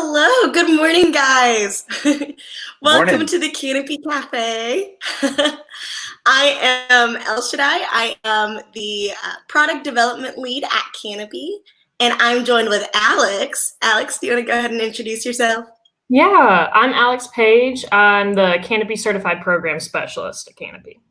Hello, good morning, guys. Welcome Morning. to the Canopy Cafe. I am El Shaddai. I am the product development lead at Canopy, and I'm joined with Alex. Alex, do you want to go ahead and introduce yourself? Yeah, I'm Alex Page. I'm the Canopy Certified Program Specialist at Canopy.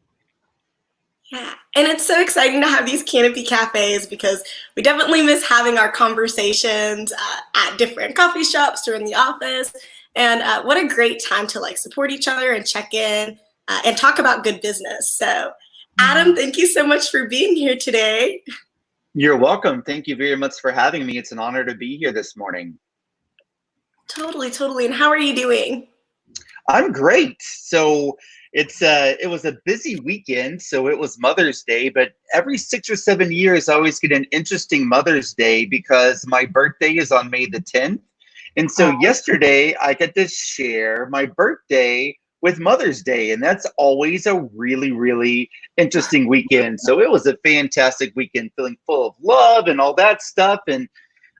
Yeah, and it's so exciting to have these Canopy Cafes because we definitely miss having our conversations at different coffee shops or in the office. And what a great time to support each other and check in and talk about good business. So, Adam, thank you so much for being here today. You're welcome. Thank you very much for having me. It's an honor to be here this morning. Totally, totally. And how are you doing? I'm great. So it was a busy weekend. So it was Mother's Day, but every 6 or 7 years, I always get an interesting Mother's Day because my birthday is on May the 10th. And so yesterday I get to share my birthday with Mother's Day, and that's always a really, really interesting weekend. So it was a fantastic weekend, feeling full of love and all that stuff, and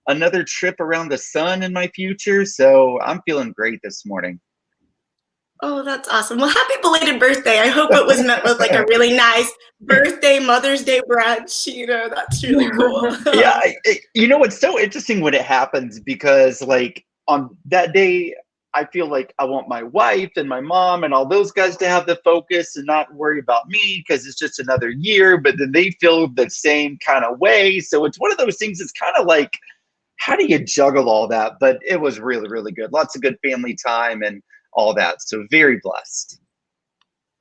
another trip around the sun in my future. So I'm feeling great this morning. Oh, that's awesome. Well, happy belated birthday. I hope it was met with a really nice birthday, Mother's Day brunch. That's really cool. Yeah, it's so interesting when it happens because on that day, I feel like I want my wife and my mom and all those guys to have the focus and not worry about me because it's just another year, but then they feel the same kind of way. So it's one of those things. It's kind of like, how do you juggle all that? But it was really, really good. Lots of good family time and all that. So very blessed.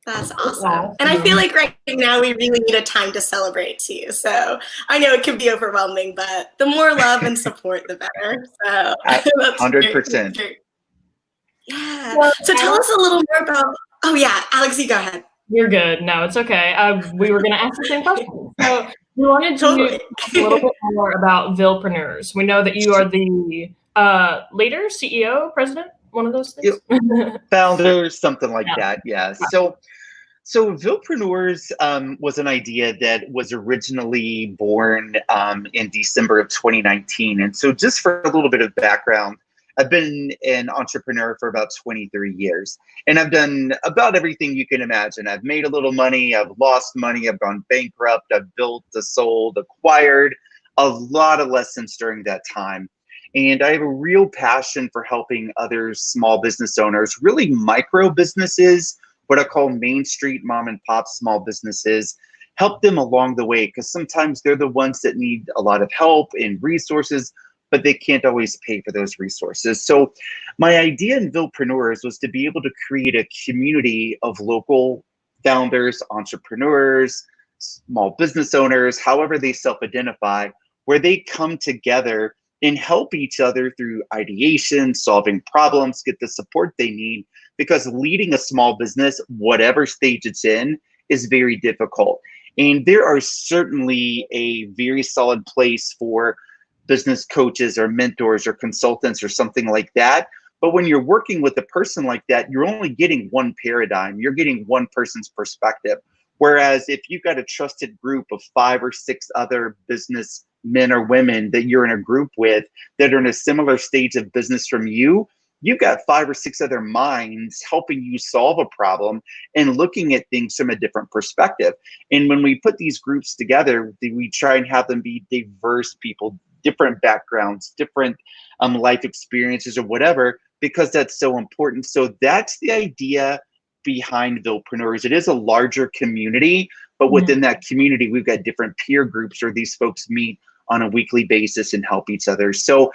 That's awesome. And I feel like right now we really need a time to celebrate too. So I know it can be overwhelming, but the more love and support, the better. So that's 100%. great. Yeah. So tell us a little more about, oh yeah, Alex, you go ahead. You're good. No, it's okay. We were going to ask the same question. So we wanted to talk a little bit more about Villepreneurs. We know that you are the leader, CEO, president, one of those things. Founder, something like that. Yeah. So Villepreneurs was an idea that was originally born in December of 2019. And so just for a little bit of background, I've been an entrepreneur for about 23 years, and I've done about everything you can imagine. I've made a little money, I've lost money, I've gone bankrupt, I've built, sold, acquired, a lot of lessons during that time. And I have a real passion for helping other small business owners, really micro businesses, what I call Main Street mom and pop small businesses, help them along the way, because sometimes they're the ones that need a lot of help and resources, but they can't always pay for those resources. So my idea in Villepreneurs was to be able to create a community of local founders, entrepreneurs, small business owners, however they self-identify, where they come together and help each other through ideation, solving problems, get the support they need, because leading a small business, whatever stage it's in, is very difficult. And there are certainly a very solid place for business coaches or mentors or consultants or something like that. But when you're working with a person like that, you're only getting one paradigm. You're getting one person's perspective. Whereas if you've got a trusted group of 5 or 6 other business men or women that you're in a group with that are in a similar stage of business from you, you've got 5 or 6 other minds helping you solve a problem and looking at things from a different perspective. And when we put these groups together, we try and have them be diverse people, different backgrounds, different life experiences or whatever, because that's so important. So that's the idea behind Villepreneurs. It is a larger community, but within that community, we've got different peer groups where these folks meet on a weekly basis and help each other. So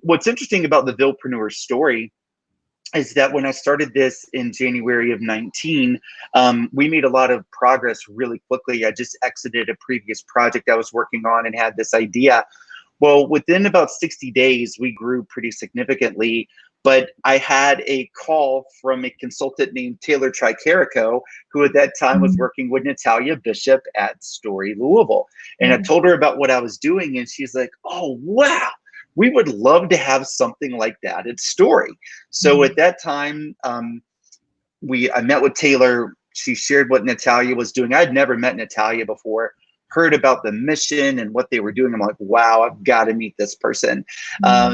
what's interesting about the Villepreneur story is that when I started this in January of 19, we made a lot of progress really quickly. I just exited a previous project I was working on and had this idea. Well, within about 60 days, we grew pretty significantly. But I had a call from a consultant named Taylor Tricarico, who at that time was working with Natalia Bishop at Story Louisville. And I told her about what I was doing, and she's like, oh, wow, we would love to have something like that at Story. So at that time, I met with Taylor. She shared what Natalia was doing. I'd never met Natalia before. heard about the mission and what they were doing. I'm like, wow, I've got to meet this person.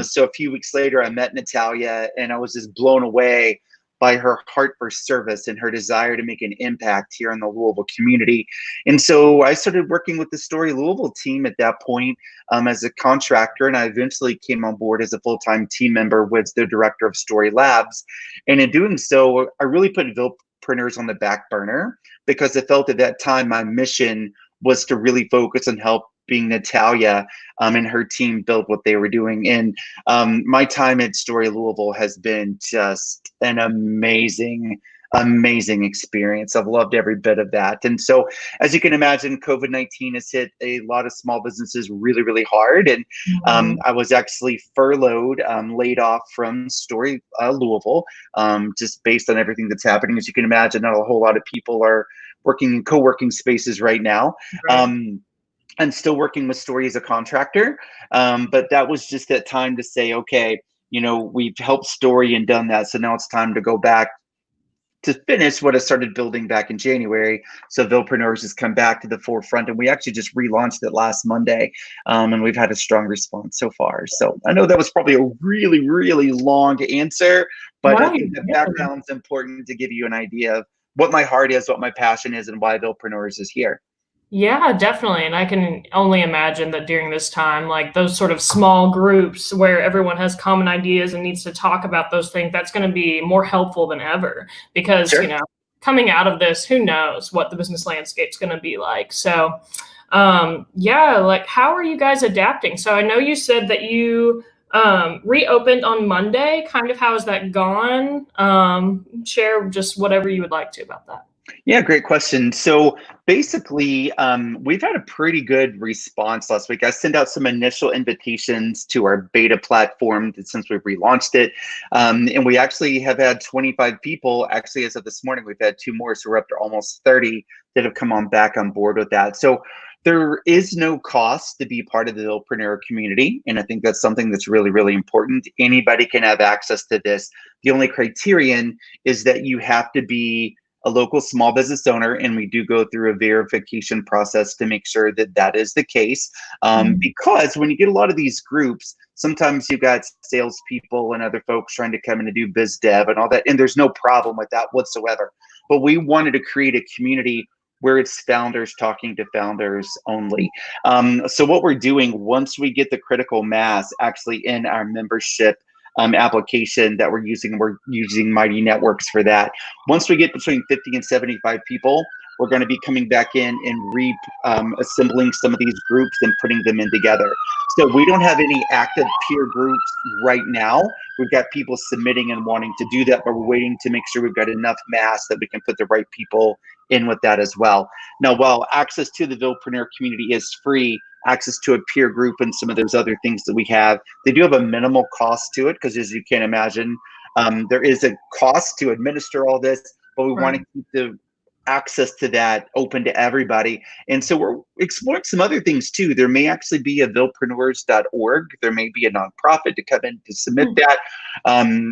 So a few weeks later, I met Natalia, and I was just blown away by her heart for service and her desire to make an impact here in the Louisville community. And so I started working with the Story Louisville team at that point as a contractor, and I eventually came on board as a full-time team member with the director of Story Labs. And in doing so, I really put Villepreneurs on the back burner because I felt at that time my mission was to really focus on helping Natalia and her team build what they were doing. And my time at Story Louisville has been just an amazing experience. I've loved every bit of that. And so, as you can imagine, COVID-19 has hit a lot of small businesses really, really hard. And I was actually furloughed, laid off from Story Louisville, just based on everything that's happening. As you can imagine, not a whole lot of people are working in co-working spaces right now. Right. I'm still working with Story as a contractor, but that was just that time to say, okay, you know, we've helped Story and done that, so now it's time to go back to finish what I started building back in January. So Villepreneurs has come back to the forefront, and we actually just relaunched it last Monday, and we've had a strong response so far. So I know that was probably a really, really long answer, but I think the background's important to give you an idea of what my heart is, what my passion is, and why Villepreneurs is here. Yeah, definitely. And I can only imagine that during this time, like those sort of small groups where everyone has common ideas and needs to talk about those things, that's going to be more helpful than ever because, Sure. you know, coming out of this, who knows what the business landscape's going to be like. So, yeah, like how are you guys adapting? So I know you said that you reopened on Monday. Kind of how has that gone? Share just whatever you would like to about that. Yeah, great question. So basically, we've had a pretty good response last week. I sent out some initial invitations to our beta platform since we've relaunched it. And we actually have had 25 people. Actually, as of this morning, we've had 2 more. So we're up to almost 30 that have come back on board with that. So there is no cost to be part of the Villepreneur community. And I think that's something that's really, really important. Anybody can have access to this. The only criterion is that you have to be a local small business owner, and we do go through a verification process to make sure that that is the case. Because when you get a lot of these groups, sometimes you've got salespeople and other folks trying to come in and do biz dev and all that, and there's no problem with that whatsoever. But we wanted to create a community where it's founders talking to founders only. So what we're doing, once we get the critical mass actually in our membership application that we're using Mighty Networks for that. Once we get between 50 and 75 people, we're going to be coming back in and assembling some of these groups and putting them in together. So we don't have any active peer groups right now. We've got people submitting and wanting to do that, but we're waiting to make sure we've got enough mass that we can put the right people in with that as well. Now, while access to the Villepreneur community is free, access to a peer group and some of those other things that we have, they do have a minimal cost to it because, as you can imagine, there is a cost to administer all this, but we want to keep the access to that open to everybody. And so we're exploring some other things too. There may actually be a villepreneurs.org. There may be a nonprofit to come in to submit that.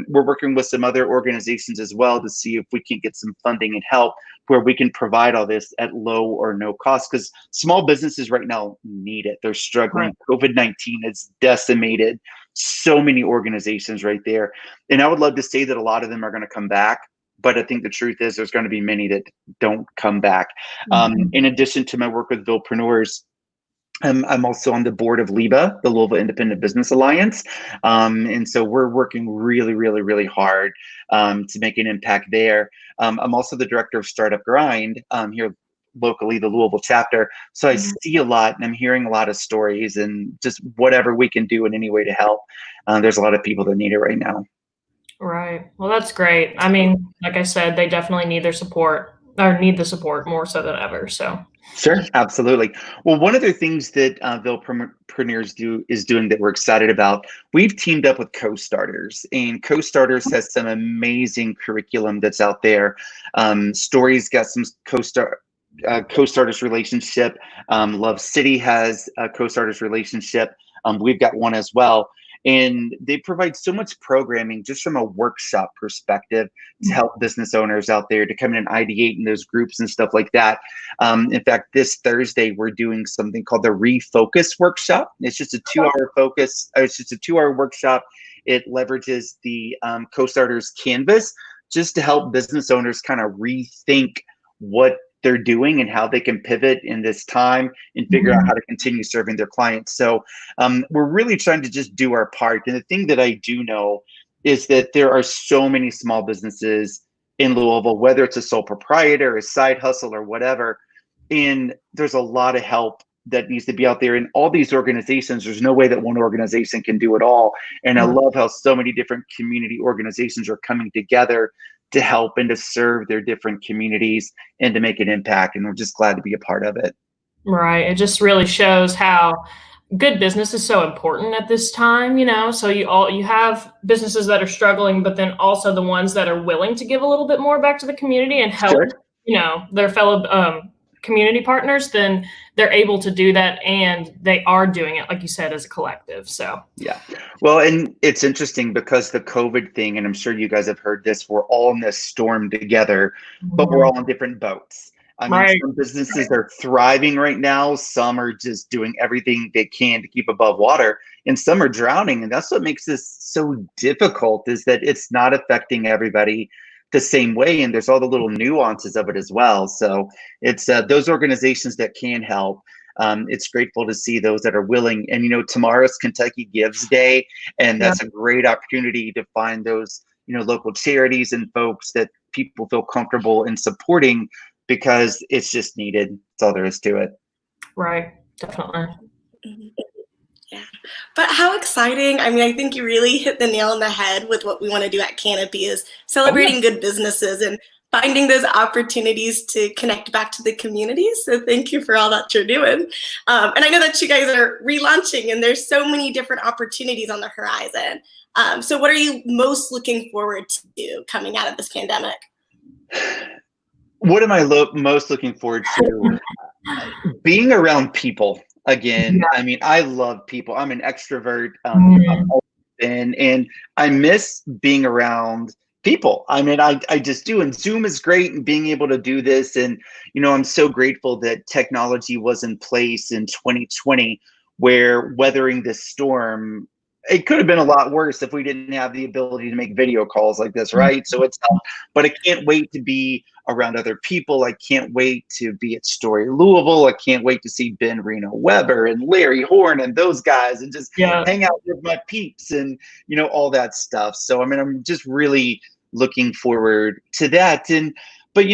We're working with some other organizations as well to see if we can get some funding and help where we can provide all this at low or no cost, because small businesses right now need it. They're struggling. COVID-19 has decimated so many organizations right there. And I would love to say that a lot of them are going to come back, but I think the truth is there's going to be many that don't come back. In addition to my work with Villepreneurs, I'm also on the board of LIBA, the Louisville Independent Business Alliance. And so we're working really, really, really hard to make an impact there. I'm also the director of Startup Grind here locally, the Louisville chapter. So I see a lot and I'm hearing a lot of stories, and just whatever we can do in any way to help. There's a lot of people that need it right now. Right. Well, that's great. I mean, like I said, they definitely need their support, or need the support more so than ever. So. Sure, absolutely. Well, one of the things that Villepreneurs is doing that we're excited about, we've teamed up with Co-Starters, and Co-Starters has some amazing curriculum that's out there. Story's got some Co-Starters relationship. Love City has a Co-Starters relationship. We've got one as well. And they provide so much programming just from a workshop perspective to help business owners out there to come in and ideate in those groups and stuff like that. In fact, this Thursday, we're doing something called the Refocus Workshop. It's just a 2-hour focus. It's just a 2-hour workshop. It leverages the Co-Starters Canvas just to help business owners kind of rethink what they're doing and how they can pivot in this time and figure out how to continue serving their clients. So we're really trying to just do our part. And the thing that I do know is that there are so many small businesses in Louisville, whether it's a sole proprietor, a side hustle, or whatever. And there's a lot of help that needs to be out there in all these organizations. There's no way that one organization can do it all. And I love how so many different community organizations are coming together to help and to serve their different communities and to make an impact. And we're just glad to be a part of it. Right. It just really shows how good business is so important at this time, so you have businesses that are struggling, but then also the ones that are willing to give a little bit more back to the community and help, their fellow community partners, then they're able to do that, and they are doing it, like you said, as a collective. So yeah, well, and it's interesting because the COVID thing, and I'm sure you guys have heard this, we're all in this storm together, but we're all in different boats. I mean, some businesses are thriving right now. Some are just doing everything they can to keep above water, and some are drowning. And that's what makes this so difficult, is that it's not affecting everybody the same way. And there's all the little nuances of it as well. So it's those organizations that can help. It's grateful to see those that are willing. And, tomorrow's Kentucky Gives Day, and that's a great opportunity to find those, local charities and folks that people feel comfortable in supporting, because it's just needed. That's all there is to it. Right. Definitely. Yeah. But how exciting. I mean, I think you really hit the nail on the head with what we want to do at Canopy, is celebrating good businesses and finding those opportunities to connect back to the community. So thank you for all that you're doing. And I know that you guys are relaunching, and there's so many different opportunities on the horizon. So what are you most looking forward to coming out of this pandemic? What am I most looking forward to? Being around people again. I mean, I love people. I'm an extrovert. I've always been, and I miss being around people. I mean, I just do. And Zoom is great, and being able to do this. And, I'm so grateful that technology was in place in 2020, where weathering this storm, it could have been a lot worse if we didn't have the ability to make video calls like this, right? So it's tough, but I can't wait to be around other people. I can't wait to be at Story Louisville. I can't wait to see Ben Reno Weber and Larry Horn and those guys, and just hang out with my peeps and, all that stuff. So, I mean, I'm just really looking forward to that. But,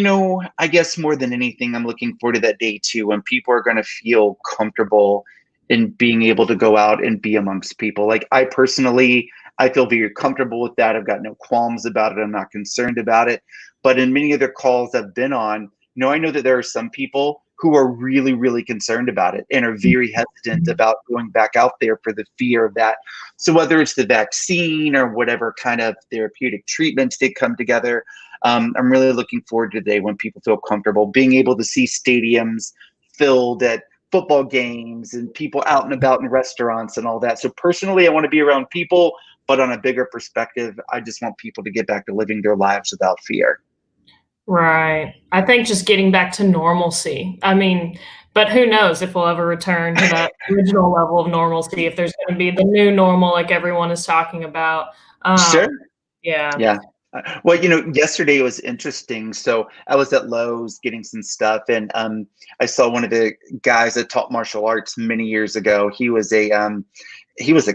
I guess more than anything, I'm looking forward to that day too, when people are going to feel comfortable in being able to go out and be amongst people. Like, I personally, I feel very comfortable with that. I've got no qualms about it. I'm not concerned about it. But in many other calls I've been on, I know that there are some people who are really, really concerned about it and are very hesitant about going back out there for the fear of that. So whether it's the vaccine or whatever kind of therapeutic treatments they come together, I'm really looking forward to the day when people feel comfortable being able to see stadiums filled at football games and people out and about in restaurants and all that. So personally, I want to be around people, but on a bigger perspective, I just want people to get back to living their lives without fear. Right. I think just getting back to normalcy. I mean, but who knows if we'll ever return to that original level of normalcy, if there's going to be the new normal like everyone is talking about. Sure. Yeah. Yeah. Well, yesterday was interesting. So I was at Lowe's getting some stuff, and I saw one of the guys that taught martial arts many years ago. He was a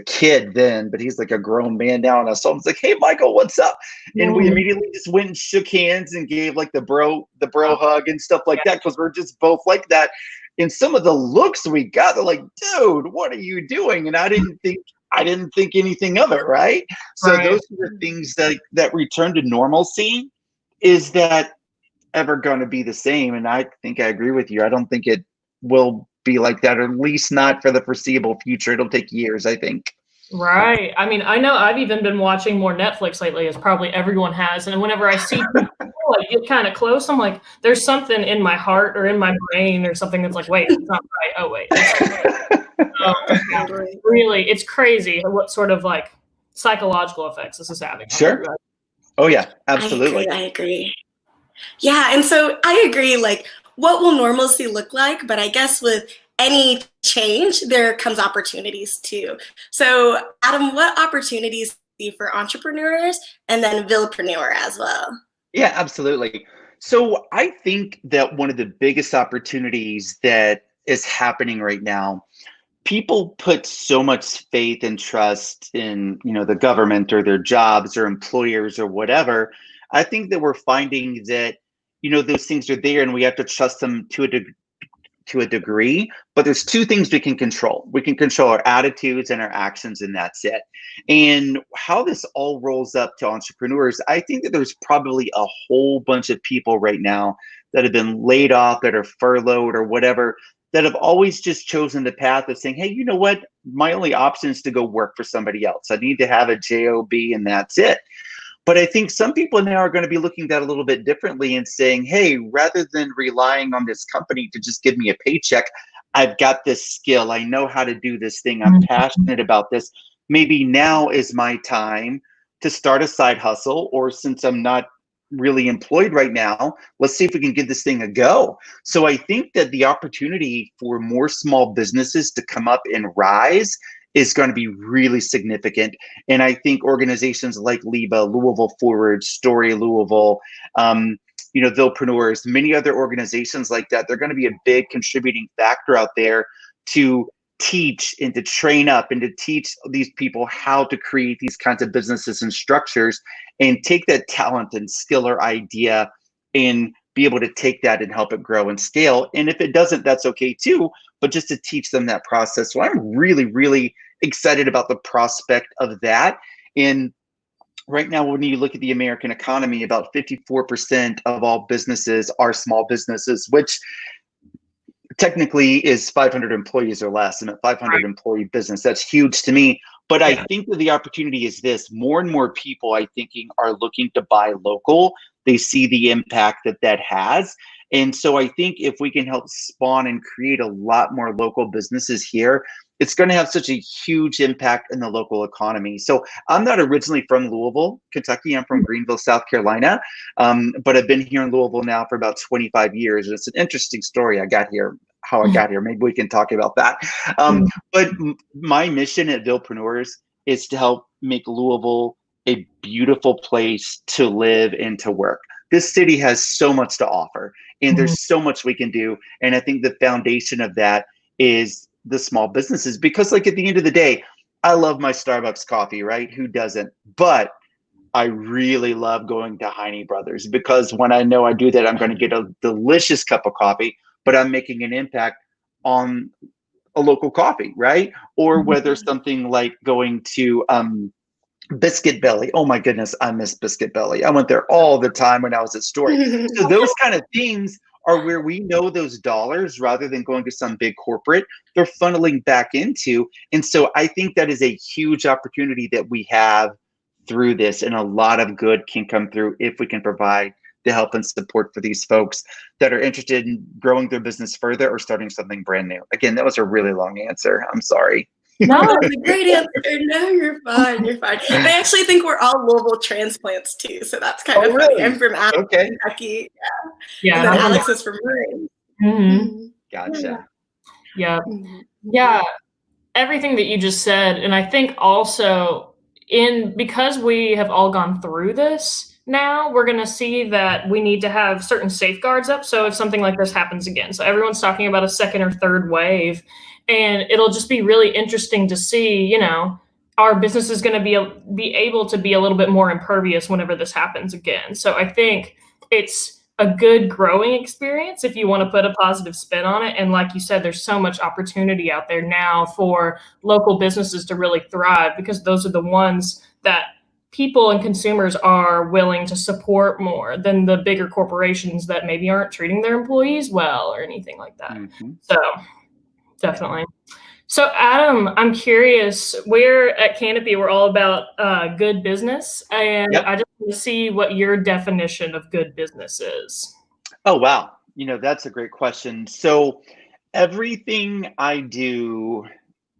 kid then, but he's like a grown man now. And I saw him, I was like, "Hey, Michael, what's up?" And we immediately just went and shook hands and gave like the bro hug and stuff like that, because we're just both like that. And some of the looks we got, they're like, "Dude, what are you doing?" And I didn't think anything of it, right? So those are the things that return to normalcy. Is that ever going to be the same? And I think I agree with you. I don't think it will be like that, or at least not for the foreseeable future. It'll take years, I think. Right. I mean, I know I've even been watching more Netflix lately, as probably everyone has. And whenever I see people like get kind of close, I'm like, there's something in my heart or in my brain or something that's like, wait, it's not right. Oh, wait. Totally. Really, it's crazy what sort of like psychological effects this is having on Sure. everybody. Oh yeah, absolutely. I agree. Yeah, and so I agree, like, what will normalcy look like? But I guess with any change, there comes opportunities too. So, Adam, what opportunities do you see for entrepreneurs and then Villepreneur as well? Yeah, absolutely. So I think that one of the biggest opportunities that is happening right now, people put so much faith and trust in, the government or their jobs or employers or whatever. I think that we're finding that, those things are there and we have to trust them to a degree, but there's two things we can control. We can control our attitudes and our actions, and that's it. And how this all rolls up to entrepreneurs, I think that there's probably a whole bunch of people right now that have been laid off, that are furloughed or whatever, that have always just chosen the path of saying, hey, you know what? My only option is to go work for somebody else. I need to have a job and that's it. But I think some people now are going to be looking at that a little bit differently and saying, hey, rather than relying on this company to just give me a paycheck, I've got this skill. I know how to do this thing. I'm passionate about this. Maybe now is my time to start a side hustle, or since I'm not really employed right now, let's see if we can give this thing a go. So I think that the opportunity for more small businesses to come up and rise is going to be really significant. And I think organizations like LIBA, Louisville Forward, Story Louisville, Villepreneurs, many other organizations like that, they're going to be a big contributing factor out there to teach and to train up and to teach these people how to create these kinds of businesses and structures, and take that talent and skill or idea and be able to take that and help it grow and scale. And if it doesn't, that's okay too, but just to teach them that process. So I'm really, really excited about the prospect of that. And right now, when you look at the American economy, about 54% of all businesses are small businesses, which technically is 500 employees or less. And a 500 employee business, that's huge to me. But I think that the opportunity is this: more and more people, I think, are looking to buy local. They see the impact that that has. And so I think if we can help spawn and create a lot more local businesses here, it's going to have such a huge impact in the local economy. So I'm not originally from Louisville, Kentucky. I'm from Greenville, South Carolina. But I've been here in Louisville now for about 25 years. And it's an interesting story. How I got here. Maybe we can talk about that. But my mission at Villepreneurs is to help make Louisville a beautiful place to live and to work. This city has so much to offer, and there's so much we can do. And I think the foundation of that is the small businesses, because like at the end of the day, I love my Starbucks coffee, right? Who doesn't? But I really love going to Heine Brothers, because when I know I do that, I'm going to get a delicious cup of coffee, but I'm making an impact on a local coffee, right? Or whether something like going to Biscuit Belly. Oh my goodness, I miss Biscuit Belly. I went there all the time when I was at Story. So those kind of things are where we know those dollars, rather than going to some big corporate, they're funneling back into. And so I think that is a huge opportunity that we have through this, and a lot of good can come through if we can provide the help and support for these folks that are interested in growing their business further or starting something brand new. Again, that was a really long answer. I'm sorry. No, it's a great answer. No, you're fine. You're fine. I actually think we're all Louisville transplants too, so that's kind of funny. I'm from Kentucky. Yeah. And then Alex is from Maine. Gotcha. Yeah. Everything that you just said, and I think also because we have all gone through this, now we're going to see that we need to have certain safeguards up. So if something like this happens again, so everyone's talking about a second or third wave, and it'll just be really interesting to see, our business is going to be able to be a little bit more impervious whenever this happens again. So I think it's a good growing experience if you want to put a positive spin on it. And like you said, there's so much opportunity out there now for local businesses to really thrive, because those are the ones that people and consumers are willing to support more than the bigger corporations that maybe aren't treating their employees well or anything like that. So definitely. So Adam, I'm curious, we're at Canopy, we're all about good business, and I just want to see what your definition of good business is. Oh, wow. That's a great question. So everything I do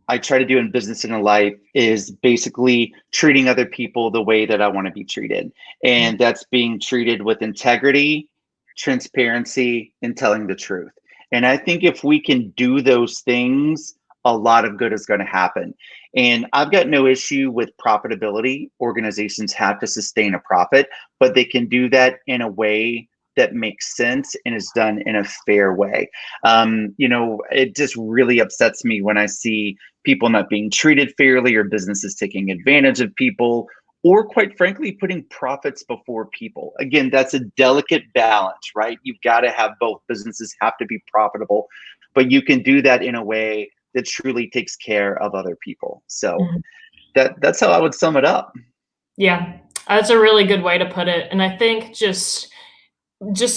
I try to do in business and in life is basically treating other people the way that I want to be treated. And that's being treated with integrity, transparency, and telling the truth. And I think if we can do those things, a lot of good is going to happen. And I've got no issue with profitability. Organizations have to sustain a profit, but they can do that in a way that makes sense and is done in a fair way. It just really upsets me when I see people not being treated fairly or businesses taking advantage of people, or quite frankly, putting profits before people. Again, that's a delicate balance, right? You've got to have both. Businesses have to be profitable, but you can do that in a way that truly takes care of other people. So that's how I would sum it up. Yeah, that's a really good way to put it. And I think just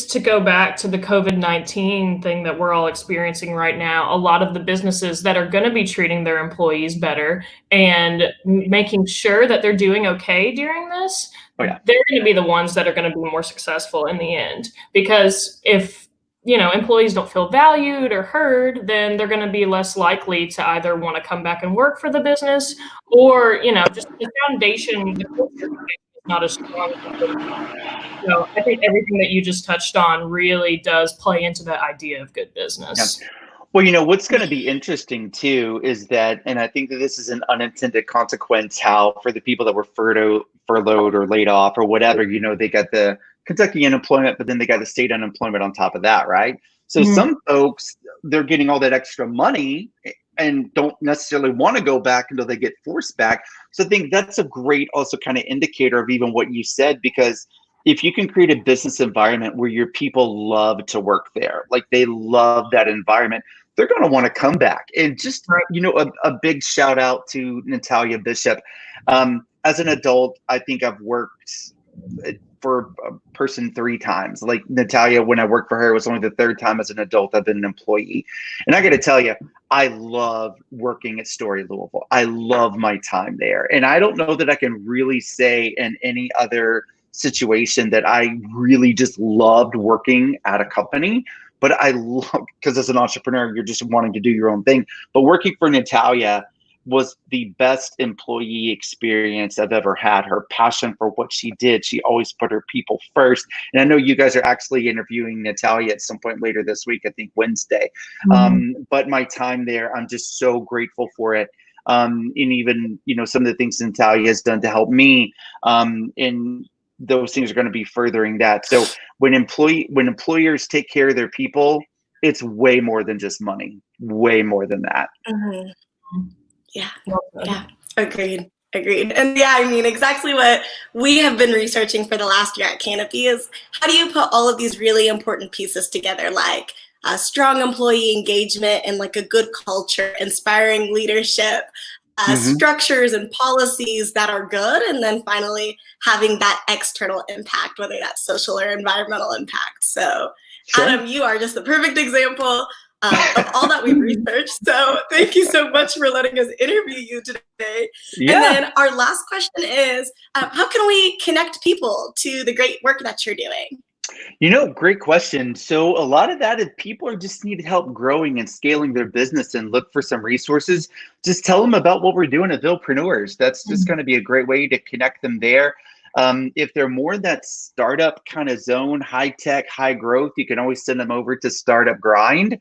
to go back to the COVID-19 thing that we're all experiencing right now, a lot of the businesses that are going to be treating their employees better and making sure that they're doing okay during this, they're going to be the ones that are going to be more successful in the end. Because if employees don't feel valued or heard, then they're going to be less likely to either want to come back and work for the business, or just the foundation, the culture is not as strong as it is. So I think everything that you just touched on really does play into the idea of good business. Yeah. Well, what's going to be interesting too is that, and I think that this is an unintended consequence, how for the people that were furloughed or laid off or whatever, they got the Kentucky unemployment, but then they got the state unemployment on top of that, right? So some folks, they're getting all that extra money and don't necessarily want to go back until they get forced back. So I think that's a great also kind of indicator of even what you said, because if you can create a business environment where your people love to work there, like they love that environment, they're going to want to come back. And just, a big shout out to Natalia Bishop. As an adult, I think I've worked for a person 3 times. Like Natalia, when I worked for her, it was only the 3rd time as an adult I've been an employee. And I got to tell you, I love working at Story Louisville. I love my time there. And I don't know that I can really say in any other situation that I really just loved working at a company. But I love, because as an entrepreneur, you're just wanting to do your own thing. But working for Natalia was the best employee experience I've ever had. Her passion for what she did. She always put her people first. And I know you guys are actually interviewing Natalia at some point later this week, I think Wednesday. But my time there, I'm just so grateful for it. And even, some of the things Natalia has done to help me, in those things are going to be furthering that. So when employers take care of their people, it's way more than just money, way more than that. Yeah, agreed. And exactly what we have been researching for the last year at Canopy is how do you put all of these really important pieces together, like strong employee engagement and like a good culture, inspiring leadership, structures and policies that are good, and then finally having that external impact, whether that's social or environmental impact. So Adam, you are just the perfect example of all that we've researched. So thank you so much for letting us interview you today. Yeah. And then our last question is, how can we connect people to the great work that you're doing? Great question. So a lot of that is people just need help growing and scaling their business and look for some resources. Just tell them about what we're doing at Villepreneurs. That's just going to be a great way to connect them there. If they're more in that startup kind of zone, high tech, high growth, you can always send them over to Startup Grind.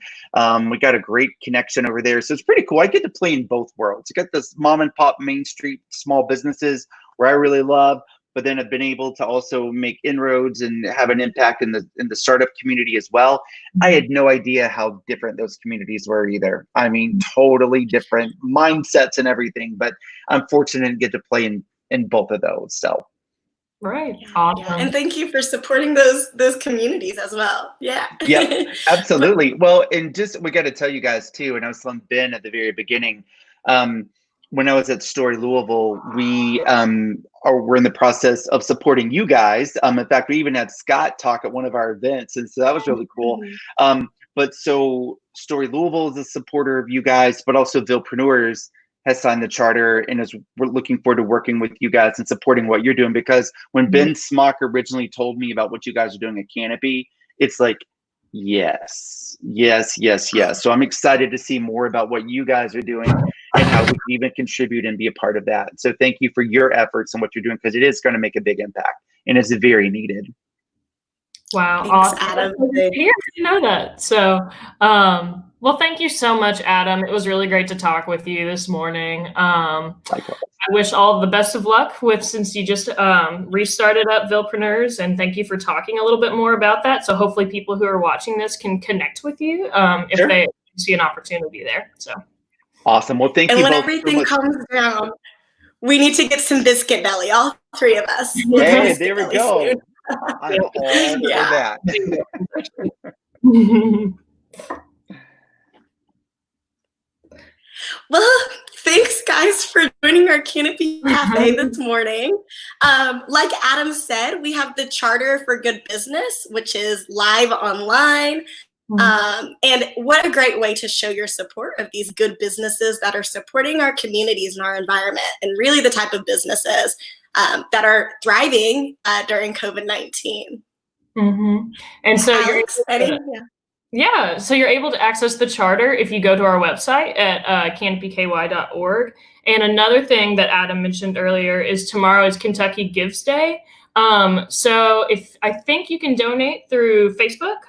We got a great connection over there. So it's pretty cool. I get to play in both worlds. I got this mom and pop Main Street small businesses where I really love, but then I've been able to also make inroads and have an impact in the startup community as well. I had no idea how different those communities were either. I mean, totally different mindsets and everything, but I'm fortunate to get to play in both of those. So. Right. Awesome. Yeah. And thank you for supporting those communities as well. Yeah. Yeah, absolutely. Well, and we got to tell you guys too, and I was telling Ben at the very beginning, when I was at Story Louisville, we're in the process of supporting you guys. In fact, we even had Scott talk at one of our events, and so that was really cool. But so Story Louisville is a supporter of you guys, but also Villepreneurs has signed the charter and we're looking forward to working with you guys and supporting what you're doing. Because when Ben Smock originally told me about what you guys are doing at Canopy, it's like, yes. So I'm excited to see more about what you guys are doing and how we can even contribute and be a part of that. So thank you for your efforts and what you're doing, because it is going to make a big impact and it's very needed. Wow, Thanks, awesome. Adam. Here, I didn't know that. So, well, thank you so much, Adam. It was really great to talk with you this morning. Likewise. I wish all the best of luck with, since you just restarted up Villepreneurs, and thank you for talking a little bit more about that. So hopefully people who are watching this can connect with you if Sure. they see an opportunity there. So awesome. Well, thank you. And when both everything so much. comes down, we need to get some biscuit belly, all three of us. Hey, there we go. I'm all for Yeah. that. Well, thanks guys for joining our Canopy Cafe this morning. Like Adam said, we have the Charter for Good Business, which is live online. And what a great way to show your support of these good businesses that are supporting our communities and our environment, and really the type of businesses that are thriving during COVID-19. And so Alex, yeah, so you're able to access the charter if you go to our website at canopyky.org. And another thing that Adam mentioned earlier is tomorrow is Kentucky Gives Day. So I think you can donate through Facebook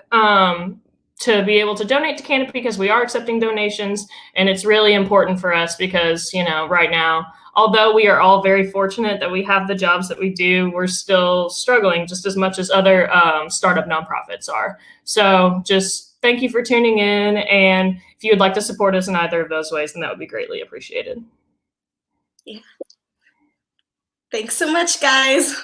to be able to donate to Canopy, because we are accepting donations, and it's really important for us because, you know, right now, although we are all very fortunate that we have the jobs that we do, we're still struggling just as much as other startup nonprofits are. So just thank you for tuning in. And if you would like to support us in either of those ways, then that would be greatly appreciated. Yeah. Thanks so much, guys.